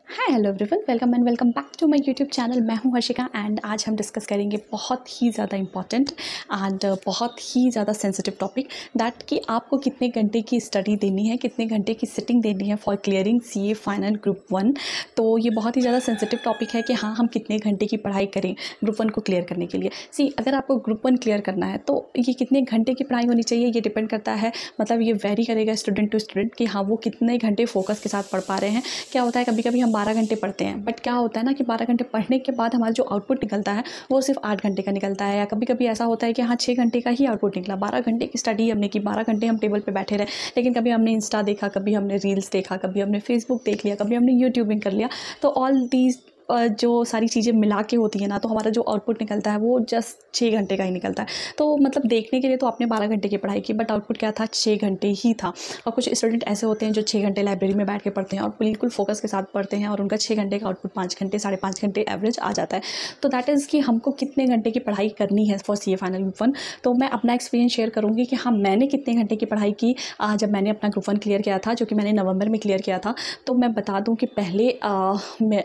Hi hello everyone, welcome and welcome back to my YouTube channel. मैं हूं Harshika and आज हम डिस्कस करेंगे बहुत ही ज़्यादा इंपॉर्टेंट एंड बहुत ही ज़्यादा सेंसिटिव टॉपिक दैट कि आपको कितने घंटे की स्टडी देनी है, कितने घंटे की सिटिंग देनी है for clearing CA final group 1। तो ये बहुत ही ज़्यादा सेंसिटिव टॉपिक है कि हाँ, हम कितने घंटे की पढ़ाई करें ग्रुप 1 को क्लियर करने के लिए। अगर आपको ग्रुप 1 क्लियर करना है तो ये कितने घंटे की पढ़ाई होनी चाहिए, ये डिपेंड करता है, मतलब ये वेरी करेगा स्टूडेंट टू स्टूडेंट कि हाँ वो कितने घंटे फोकस के साथ पढ़ पा रहे हैं। क्या होता है, कभी कभी हम 12 घंटे पढ़ते हैं, बट क्या होता है ना कि 12 घंटे पढ़ने के बाद हमारा जो आउटपुट निकलता है वो सिर्फ 8 घंटे का निकलता है, या कभी कभी ऐसा होता है कि हाँ 6 घंटे का ही आउटपुट निकला। 12 घंटे की स्टडी हमने की, 12 घंटे हम टेबल पे बैठे रहे, लेकिन कभी हमने इंस्टा देखा, कभी हमने रील्स देखा, कभी हमने फेसबुक देख लिया, कभी हमने यूट्यूबिंग कर लिया। तो ऑल दीज जो सारी चीज़ें मिला के होती है ना, तो हमारा जो आउटपुट निकलता है वो जस्ट 6 घंटे का ही निकलता है। तो मतलब देखने के लिए तो आपने 12 घंटे की पढ़ाई की, बट आउटपुट क्या था, 6 घंटे ही था। और कुछ स्टूडेंट ऐसे होते हैं जो 6 घंटे लाइब्रेरी में बैठ के पढ़ते हैं और बिल्कुल फोकस के साथ पढ़ते हैं और उनका 6 घंटे का आउटपुट 5 घंटे 5.5 घंटे एवरेज आ जाता है। तो दैट इज़ कि हमको कितने घंटे की पढ़ाई करनी है फॉर सीए फाइनल ग्रुप 1। तो मैं अपना एक्सपीरियंस शेयर करूँगी कि हाँ मैंने कितने घंटे की पढ़ाई की जब मैंने अपना ग्रुप 1 क्लियर किया था, जो कि मैंने नवंबर में क्लियर किया था। तो मैं बता दूँ कि पहले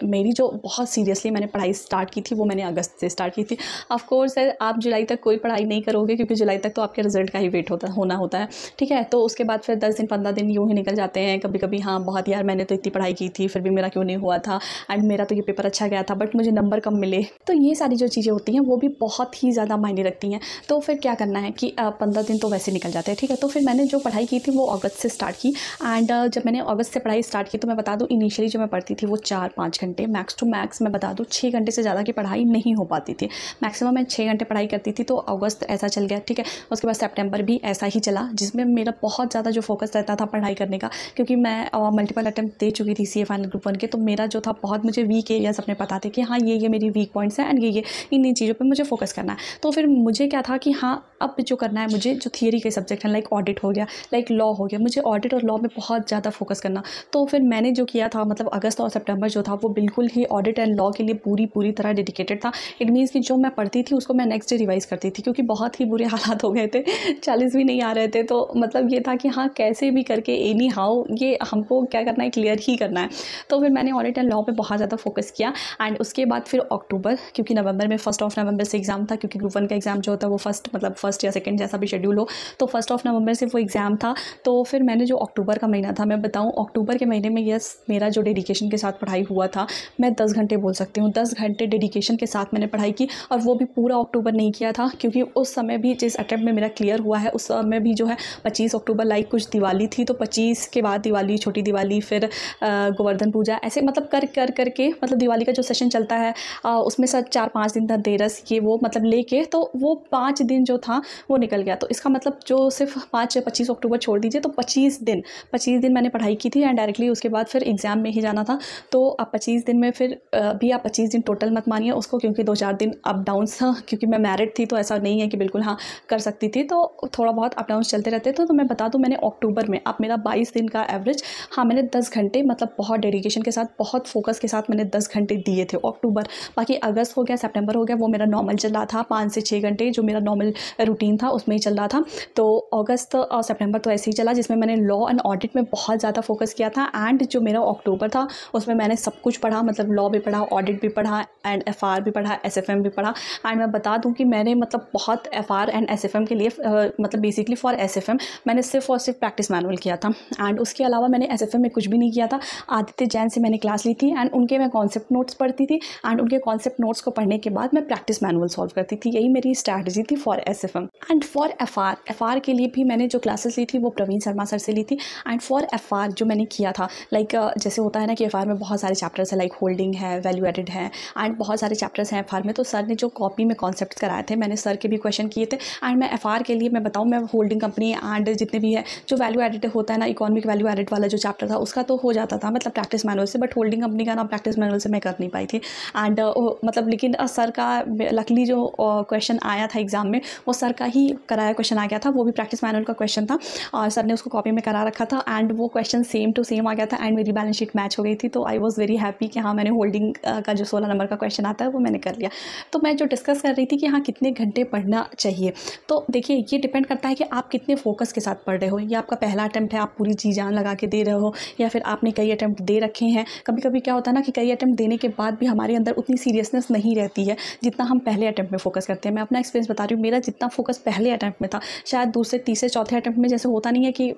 मेरी जो बहुत सीरियसली मैंने पढ़ाई स्टार्ट की थी वो मैंने अगस्त से स्टार्ट की थी। ऑफ कोर्स आप जुलाई तक कोई पढ़ाई नहीं करोगे, क्योंकि जुलाई तक तो आपके रिजल्ट का ही वेट होना होता है, ठीक है। तो उसके बाद फिर 10 दिन 15 दिन यूँ ही निकल जाते हैं। कभी कभी हाँ बहुत यार मैंने तो इतनी पढ़ाई की थी फिर भी मेरा क्यों नहीं हुआ था, एंड मेरा तो ये पेपर अच्छा गया था बट मुझे नंबर कम मिले। तो ये सारी जो चीज़ें होती हैं वो भी बहुत ही ज़्यादा मायने रखती हैं। तो फिर क्या करना है कि 15 दिन तो वैसे निकल जाते हैं, ठीक है। तो फिर मैंने जो पढ़ाई की थी वो अगस्त से स्टार्ट की, एंड जब मैंने अगस्त से पढ़ाई स्टार्ट की तो मैं बता दूँ इनिशियली जो मैं पढ़ती थी वो 4-5 घंटे, मैक्स टू मैक्स मैं बता दूँ 6 घंटे से ज़्यादा की पढ़ाई नहीं हो पाती थी। मैक्सिमम मैं 6 घंटे पढ़ाई करती थी। तो अगस्त ऐसा चल गया, ठीक है। उसके बाद सितंबर भी ऐसा ही चला, जिसमें मेरा बहुत ज़्यादा जो फोकस रहता था पढ़ाई करने का, क्योंकि मैं मल्टीपल अटैम्प्ट दे चुकी थी सीए फाइनल ग्रुप 1 के। तो मेरा जो था बहुत मुझे वीक एरियाज अपने पता थे कि हाँ ये मेरी वीक पॉइंट्स हैं एंड ये इन चीज़ों पर मुझे फोकस करना है। तो फिर मुझे क्या था कि हाँ अब जो करना है मुझे, जो थियरी के सब्जेक्ट हैं लाइक ऑडिट हो गया, लाइक लॉ हो गया, मुझे ऑडिट और लॉ में बहुत ज़्यादा फोकस करना। तो फिर मैंने जो किया था, मतलब अगस्त और सितंबर जो था वो बिल्कुल ही ऑडिट एंड लॉ के लिए पूरी तरह डेडिकेटेड था। इट मीन्स कि जो मैं पढ़ती थी उसको मैं नेक्स्ट डे रिवाइज़ करती थी, क्योंकि बहुत ही बुरे हालात हो गए थे, 40 भी नहीं आ रहे थे। तो मतलब ये था कि हाँ कैसे भी करके एनी हाउ ये हमको क्या करना है, क्लियर ही करना है। तो फिर मैंने ऑडिट एंड लॉ पे बहुत ज़्यादा फोकस किया। एंड उसके बाद फिर अक्टूबर, क्योंकि नवंबर में 1 नवंबर से एग्ज़ाम था, क्योंकि ग्रुप 1 का एग्ज़ाम जो होता है वो फर्स्ट या सेकंड जैसा भी शेड्यूल हो, तो 1 नवंबर से वो एग्ज़ाम था। तो फिर मैंने जो अक्टूबर का महीना था, मैं बताऊँ अक्टूबर के महीने में यस मेरा जो डेडिकेशन के साथ पढ़ाई हुआ था, मैं 10 घंटे बोल सकती हूँ। 10 घंटे डेडिकेशन के साथ मैंने पढ़ाई की, और वो भी पूरा अक्टूबर नहीं किया था, क्योंकि उस समय भी जिस अटैम्प्ट में मेरा क्लियर हुआ है उस समय भी जो है 25 अक्टूबर लाइक कुछ दिवाली थी, तो 25 के बाद दिवाली, छोटी दिवाली, फिर गोवर्धन पूजा, ऐसे मतलब कर के मतलब दिवाली का जो सेशन चलता है उसमें सर 4-5 दिन धनतेरस ये वो मतलब लेके, तो वो 5 दिन जो था वो निकल गया। तो इसका मतलब जो सिर्फ 25 अक्टूबर छोड़ दीजिए तो 25 दिन मैंने पढ़ाई की थी, एंड डायरेक्टली उसके बाद फिर एग्ज़ाम में ही जाना था। तो अब 25 दिन में फिर भी आप 25 दिन टोटल मत मानिए उसको, क्योंकि 2-4 दिन अप डाउन्स था, क्योंकि मैं मैरिड थी तो ऐसा नहीं है कि बिल्कुल हाँ कर सकती थी, तो थोड़ा बहुत अप डाउन्स चलते रहते थे। तो मैं बता दूं मैंने अक्टूबर में अब मेरा 22 दिन का एवरेज, हाँ मैंने 10 घंटे मतलब बहुत डेडिकेशन के साथ, बहुत फोकस के साथ मैंने 10 घंटे दिए थे अक्टूबर। बाकी अगस्त हो गया, सितंबर हो गया, वो मेरा नॉर्मल चल रहा था, 5 से 6 घंटे जो मेरा नॉर्मल रूटीन था उसमें ही चल रहा था। तो अगस्त और सितंबर तो ऐसे ही चला, जिसमें मैंने लॉ एंड ऑडिट में बहुत ज़्यादा फोकस किया था। एंड जो मेरा अक्टूबर था उसमें मैंने सब कुछ पढ़ा, मतलब लॉ भी पढ़ा, ऑडिट भी पढ़ा, एंड एफआर भी पढ़ा, एसएफएम भी पढ़ा। एंड मैं बता दूं कि मैंने मतलब बहुत एफआर एंड एसएफएम के लिए मतलब बेसिकली फॉर एसएफएम मैंने सिर्फ और सिर्फ प्रैक्टिस मैनुअल किया था, एंड उसके अलावा मैंने एसएफएम में कुछ भी नहीं किया था। आदित्य जैन से मैंने क्लास ली थी, एंड उनके मैं कॉन्सेप्ट नोट्स पढ़ती थी, एंड उनके कॉन्सेप्ट नोट्स को पढ़ने के बाद मैं प्रैक्टिस मैनुअल सॉल्व करती थी। यही मेरी स्ट्रैटेजी थी for SFM. And for FR के लिए भी मैंने जो क्लासेस ली थी वो प्रवीण शर्मा सर से ली थी। एंड फॉर एफआर जो मैंने किया था, लाइक जैसे होता है ना कि एफआर में बहुत सारे चैप्टर्स है, लाइक होल्डिंग है, वैल्यू एडेड है, एंड बहुत सारे चैप्टर्स हैं एफआर में। तो सर ने जो कॉपी में कॉन्सेप्ट्स कराए थे मैंने सर के भी क्वेश्चन किए थे। एंड मैं एफआर के लिए मैं बताऊँ, मैं होल्डिंग कंपनी एंड जितने भी है जो वैल्यू एडेड होता है ना, इकोनॉमिक वैल्यू एडेड वाला जो चैप्टर था उसका तो हो जाता था मतलब प्रैक्टिस मैनुअल से, बट होल्डिंग कंपनी का ना प्रैक्टिस मैनुअल से मैं कर नहीं पाई थी। एंड मतलब लेकिन सर का लकली जो क्वेश्चन आया था एग्जाम में वो सर का ही कराया क्वेश्चन आ गया था, वो भी प्रैक्टिस मैनुअल का क्वेश्चन था और सर ने उसको कॉपी में करा रखा था एंड वो क्वेश्चन सेम टू सेम आ गया था एंड मेरी बैलेंस शीट मैच हो गई थी। तो आई वॉज़ वेरी हैप्पी कि हाँ मैंने होल्डिंग का जो 16 नंबर का क्वेश्चन आता है वो मैंने कर लिया। तो मैं जो डिस्कस कर रही थी कि हाँ कितने घंटे पढ़ना चाहिए, तो देखिए ये डिपेंड करता है कि आप कितने फोकस के साथ पढ़ रहे हो। ये आपका पहला अटैम्प्ट है, आप पूरी जी जान लगा के दे रहे हो, या फिर आपने कई अटैम्प्ट दे रखे हैं। कभी कभी क्या होता है ना कि कई अटैम्प्ट देने के बाद भी हमारे अंदर उतनी सीरियसनेस नहीं रहती है जितना हम पहले अटैम्प्ट में फोकस करते हैं। मैं अपना एक्सपीरियंस बता रही हूँ, मेरा जितना फोकस पहले अटैम्प्ट में था, शायद दूसरे तीसरे चौथे अटैम्प्ट में जैसे होता नहीं है कि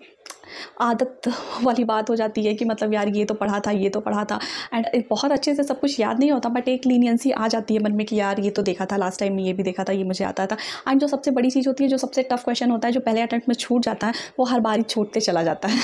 आदत वाली बात हो जाती है कि मतलब यार ये तो पढ़ा था, ये तो पढ़ा था एंड बहुत अच्छे से सब कुछ याद नहीं होता, बट एक लीनियंसी आ जाती है मन में कि यार ये तो देखा था लास्ट टाइम में, ये भी देखा था, ये मुझे आता था। एंड जो सबसे बड़ी चीज़ होती है, जो सबसे टफ क्वेश्चन होता है, जो पहले अटैम्प्ट में छूट जाता है, वो हर बार ही छूटते चला जाता है।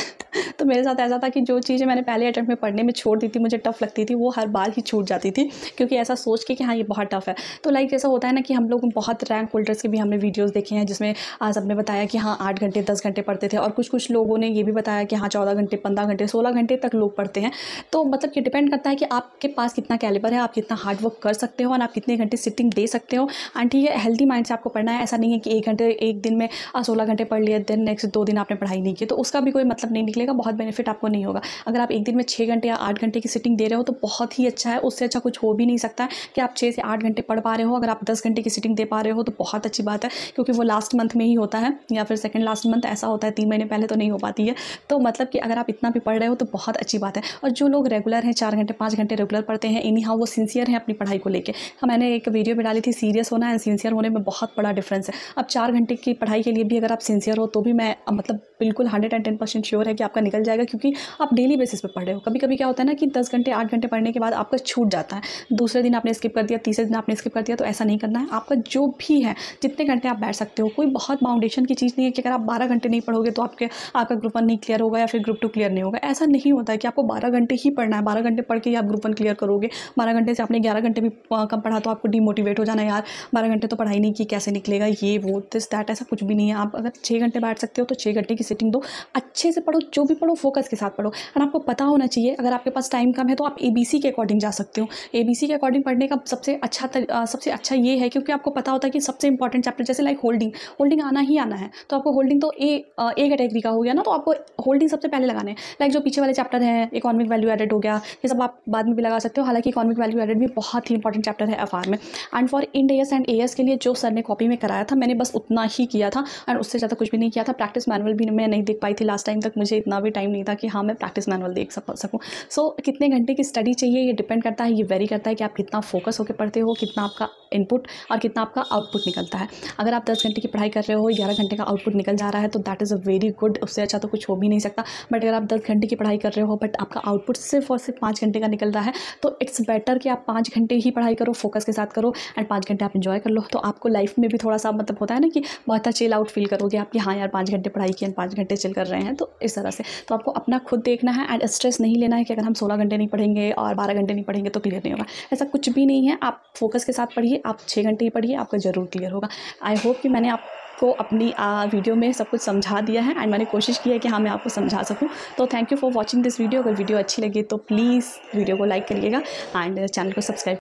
तो मेरे साथ ऐसा था कि जो चीज़ें मैंने पहले अटैम्प्ट में पढ़ने में छोड़ दी थी, मुझे टफ लगती थी, वो हर बार ही छूट जाती थी, क्योंकि ऐसा सोच के कि हाँ ये बहुत टफ है। तो लाइक ऐसा होता है ना कि हम लोग बहुत रैंक होल्डर्स के भी हमने वीडियोज़ देखे हैं जिसमें सबने बताया कि हाँ 8 घंटे 10 घंटे पढ़ते थे, और कुछ लोगों ने ये भी बताया कि हाँ 14 घंटे 15 घंटे 16 घंटे तक लोग पढ़ते हैं। तो मतलब ये डिपेंड करता है कि आपके पास कितना कैलिबर है, आप कितना हार्ड वर्क कर सकते हो और आप कितने घंटे सिटिंग दे सकते हो। एंड ठीक है, हेल्दी माइंड से आपको पढ़ना है। ऐसा नहीं है कि 1 घंटे एक दिन में 16 घंटे पढ़ लिए, देन नेक्स्ट 2 दिन आपने पढ़ाई नहीं की, तो उसका भी कोई मतलब नहीं निकलेगा, बहुत बेनिफिट आपको नहीं होगा। अगर आप एक दिन में 6 घंटे या 8 घंटे की सिटिंग दे रहे हो तो बहुत ही अच्छा है, उससे अच्छा कुछ हो भी नहीं सकता है कि आप 6 से 8 घंटे पढ़ पा रहे हो। अगर आप 10 घंटे की सिटिंग दे पा रहे हो तो बहुत अच्छी बात है, क्योंकि वो लास्ट मंथ में ही होता है या फिर सेकंड लास्ट मंथ ऐसा होता है, 3 महीने पहले तो नहीं हो पाती है। तो मतलब कि अगर आप इतना भी पढ़ रहे हो तो बहुत अच्छी बात है। और जो लोग रेगुलर हैं, 4 घंटे 5 घंटे रेगुलर पढ़ते हैं, इनी हाउ वो सिंसियर हैं अपनी पढ़ाई को लेके। मैंने एक वीडियो भी डाली थी, सीरियस होना एंड सिंसियर होने में बहुत बड़ा डिफरेंस है। अब 4 घंटे की पढ़ाई के लिए भी अगर आप सिंसियर हो तो भी मैं मतलब बिल्कुल 110% श्योर है कि आपका निकल जाएगा, क्योंकि आप डेली बेसिस पे पढ़ रहे हो। कभी कभी क्या होता है ना कि 10 घंटे 8 घंटे पढ़ने के बाद आपका छूट जाता है, दूसरे दिन आपने स्किप कर दिया, तीसरे दिन आपने स्किप कर दिया, तो ऐसा नहीं करना है। आपका जो भी है, जितने घंटे आप बैठ सकते हो, कोई बहुत फाउंडेशन की चीज़ नहीं है कि अगर आप 12 घंटे नहीं पढ़ोगे तो आपका ग्रुप 1 नहीं क्लियर होगा या फिर ग्रुप 2 क्लियर नहीं होगा। ऐसा नहीं होता है कि आपको 12 घंटे ही पढ़ना है, 12 घंटे पढ़ के ही आप ग्रुप 1 क्लियर करोगे। 12 घंटे से आपने 11 घंटे भी कम पढ़ा तो आपको डिमोटिवेट हो जाना, यार 12 घंटे तो पढ़ाई नहीं की, कैसे निकलेगा, ये वो दिस दैट, ऐसा कुछ भी नहीं है। आप अगर 6 घंटे बैठ सकते हो तो 6 घंटे की सिटिंग दो, अच्छे से पढ़ो, जो भी पढ़ो फोकस के साथ पढ़ो। और आपको पता होना चाहिए, अगर आपके पास टाइम कम है तो आप ABC के अकॉर्डिंग जा सकते हो। ABC के अकॉर्डिंग पढ़ने का सबसे अच्छा ये है, क्योंकि आपको पता होता है कि सबसे इंपॉर्टेंट चैप्टर, जैसे लाइक होल्डिंग आना ही आना है, तो आपको होल्डिंग तो ए कैटेगरी का हो गया ना, तो आपको होल्डिंग सबसे पहले लगाने हैं। लाइक जो पीछे वाले चैप्टर है, इकोनॉमिक वैल्यू एडेड हो गया, ये सब आप बाद में भी लगा सकते हो। हालांकि इकोनॉमिक वैल्यू एडेड भी बहुत ही इंपॉर्टेंट चैप्टर है FR में। And for Ind AS and AS के लिए जो सर ने कॉपी में कराया था, मैंने बस उतना ही किया था एंड उससे ज़्यादा कुछ भी नहीं किया था। प्रैक्टिस मैनुअल भी मैं नहीं देख पाई थी लास्ट टाइम तक, मुझे इतना भी टाइम नहीं था कि हाँ मैं प्रैक्टिस मैनुअल देख सकूँ। सो कितने घंटे की स्टडी चाहिए ये डिपेंड करता है, ये वेरी करता है कि आप कितना फोकस होकर पढ़ते हो, कितना आपका इनपुट और कितना आपका आउटपुट निकलता है। अगर आप 10 घंटे की पढ़ाई कर रहे हो, 11 घंटे का आउटपुट निकल जा रहा है तो that is a very good, उससे अच्छा तो कुछ हो भी नहीं सकता। बट अगर आप 10 घंटे की पढ़ाई कर रहे हो बट आपका आउटपुट सिर्फ और सिर्फ 5 घंटे का निकल रहा है, तो इट्स बेटर कि आप 5 घंटे ही पढ़ाई करो, फोकस के साथ करो एंड 5 घंटे आप इन्जॉय कर लो। तो आपको लाइफ में भी थोड़ा सा मतलब होता है ना कि बहुत अच्छा चिल आउट फील करोगे आप कि हाँ यार 5 घंटे पढ़ाई की, 5 घंटे चिल कर रहे हैं। तो इस तरह से तो आपको अपना खुद देखना है एंड स्ट्रेस नहीं लेना है कि अगर हम 16 घंटे नहीं पढ़ेंगे और 12 घंटे नहीं पढ़ेंगे तो क्लियर नहीं होगा। ऐसा कुछ भी नहीं है, आप फोकस के साथ पढ़िए, आप 6 घंटे ही पढ़िए, आपका ज़रूर क्लियर होगा। आई होप कि मैंने आपको अपनी वीडियो में सब कुछ समझा दिया है एंड मैंने कोशिश की है कि हाँ मैं आपको समझा सकूँ। तो thank you for watching this video. अगर वीडियो अच्छी लगी तो प्लीज़ वीडियो को लाइक करिएगा एंड चैनल को सब्सक्राइब